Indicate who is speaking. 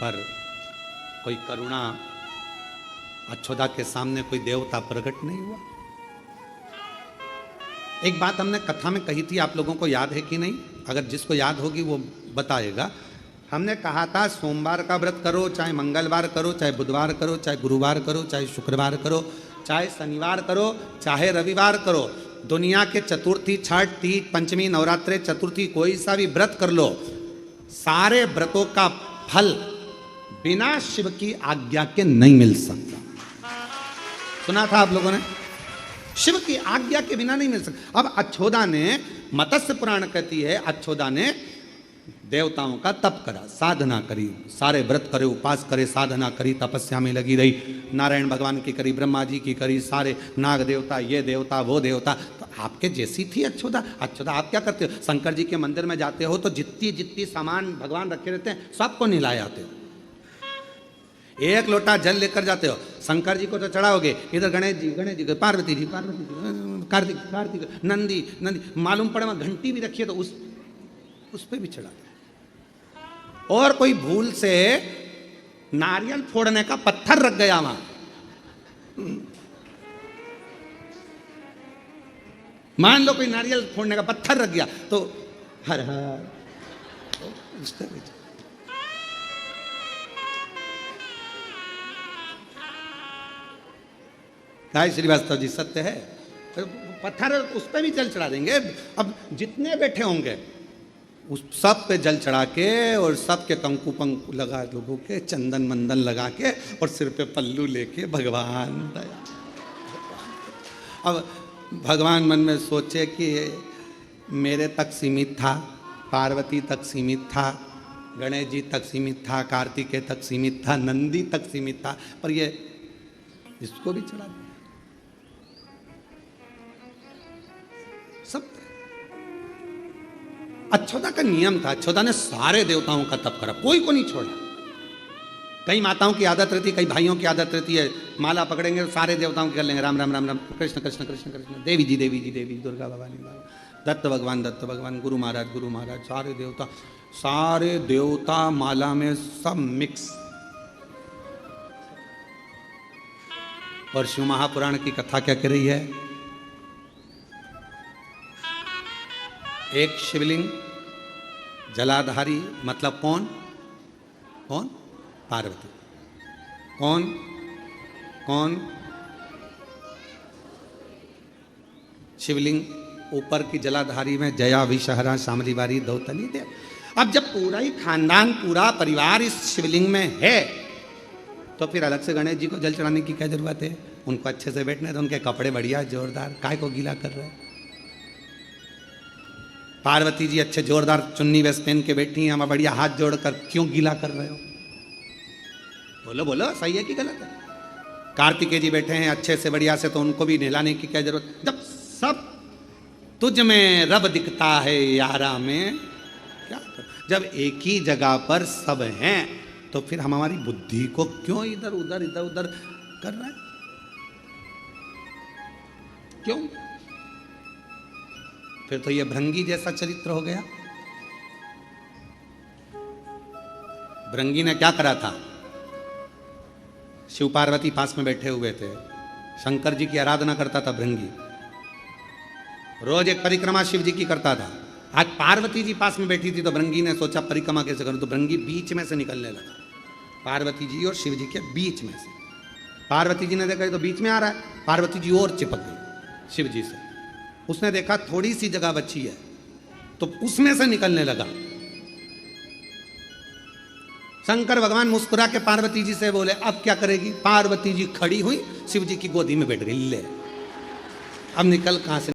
Speaker 1: पर कोई करुणा अच्छोदा के सामने कोई देवता प्रकट नहीं हुआ। एक बात हमने कथा में कही थी, आप लोगों को याद है कि नहीं? अगर जिसको याद होगी वो बताएगा। हमने कहा था सोमवार का व्रत करो, चाहे मंगलवार करो, चाहे बुधवार करो, चाहे गुरुवार करो, चाहे शुक्रवार करो, चाहे शनिवार करो, चाहे रविवार करो, दुनिया के चतुर्थी, छठ, तीज, पंचमी, नवरात्रे, चतुर्थी, कोई सा भी व्रत कर लो, सारे व्रतों का फल बिना शिव की आज्ञा के नहीं मिल सकता। सुना था आप लोगों ने? शिव की आज्ञा के बिना नहीं मिल सकता। अब अच्छोदा ने, मत्स्य पुराण कहती है, अच्छोदा ने देवताओं का तप करा, साधना करी, सारे व्रत करे, उपास करे, साधना करी, तपस्या में लगी रही, नारायण भगवान की करी, ब्रह्मा जी की करी, सारे नाग देवता, ये देवता, वो देवता। तो आपके जैसी थी अच्छोदा। अच्छोदा आप क्या करते हो? शंकर जी के मंदिर में जाते हो तो जितनी जितनी सामान भगवान रखे रहते हैं सबको नहलाए आते हो। एक लोटा जल लेकर जाते हो, शंकर जी को तो चढ़ाओगे, इधर गणेश जी, पार्वती जी, कार्तिक, नंदी, मालूम पड़े वहां घंटी भी रखिए तो उस पे भी चढ़ा दो। और कोई भूल से नारियल फोड़ने का पत्थर रख गया वहां, मान लो कोई नारियल फोड़ने का पत्थर रख गया तो हर हर हाय श्रीवास्तव जी, सत्य है। पत्थर उस पर भी जल चढ़ा देंगे। अब जितने बैठे होंगे उस सब पे जल चढ़ा के और सब के कंकु पंकु लगा, लोगों के चंदन मंदन लगा के और सिर पे पल्लू लेके भगवान दया। अब भगवान मन में सोचे कि मेरे तक सीमित था, पार्वती तक सीमित था, गणेश जी तक सीमित था, कार्तिकेय तक सीमित था, नंदी तक सीमित था, पर ये इसको भी चढ़ा दिया। सब अच्छोदा का नियम था। अच्छोदा ने सारे देवताओं का तप करा, कोई को नहीं छोड़ा। कई माताओं की आदत रहती है, कई भाइयों की आदत रहती है, माला पकड़ेंगे तो सारे देवताओं की कर लेंगे, राम राम राम राम, कृष्ण कृष्ण कृष्ण कृष्ण, देवी जी देवी जी देवी, दुर्गा भवानी बाबा, दत्त भगवान, गुरु महाराज, सारे देवता माला में सब मिक्स। और शिव महापुराण की कथा क्या कह रही है? एक शिवलिंग जलाधारी, मतलब कौन? पार्वती। कौन? शिवलिंग ऊपर की जलाधारी में जया, विषहरा, शामली बारी, दौतली देव। अब जब पूरा ही खानदान, पूरा परिवार इस शिवलिंग में है तो फिर अलग से गणेश जी को जल चढ़ाने की क्या जरूरत है? उनको अच्छे से बैठने दो, उनके कपड़े बढ़िया जोरदार, काय को गीला कर रहे हैं? पार्वती जी अच्छे जोरदार चुन्नी वेस्ट पहन के बैठी हैं, हम बढ़िया हाथ जोड़कर क्यों गीला कर रहे हो? बोलो सही है कि गलत है? कार्तिकेय जी बैठे हैं अच्छे से बढ़िया से, तो उनको भी नहलाने की क्या जरूरत? जब सब तुझ में रब दिखता है यारा में क्या कर? जब एक ही जगह पर सब हैं तो फिर हमारी बुद्धि को क्यों इधर उधर कर रहा है? क्यों? फिर तो ये भृंगी जैसा चरित्र हो गया। भृंगी ने क्या करा था? शिव पार्वती पास में बैठे हुए थे, शंकर जी की आराधना करता था भृंगी, रोज एक परिक्रमा शिव जी की करता था। आज पार्वती जी पास में बैठी थी तो भृंगी ने सोचा परिक्रमा कैसे करूं, तो भृंगी बीच में से निकलने लगा, पार्वती जी और शिव जी के बीच में से। पार्वती जी ने देखा तो बीच में आ रहा है, पार्वती जी और चिपक गई शिव जी से। उसने देखा थोड़ी सी जगह बची है तो उसमें से निकलने लगा। शंकर भगवान मुस्कुरा के पार्वती जी से बोले अब क्या करेगी? पार्वती जी खड़ी हुई, शिव जी की गोदी में बैठ गई, ले अब निकल कहां से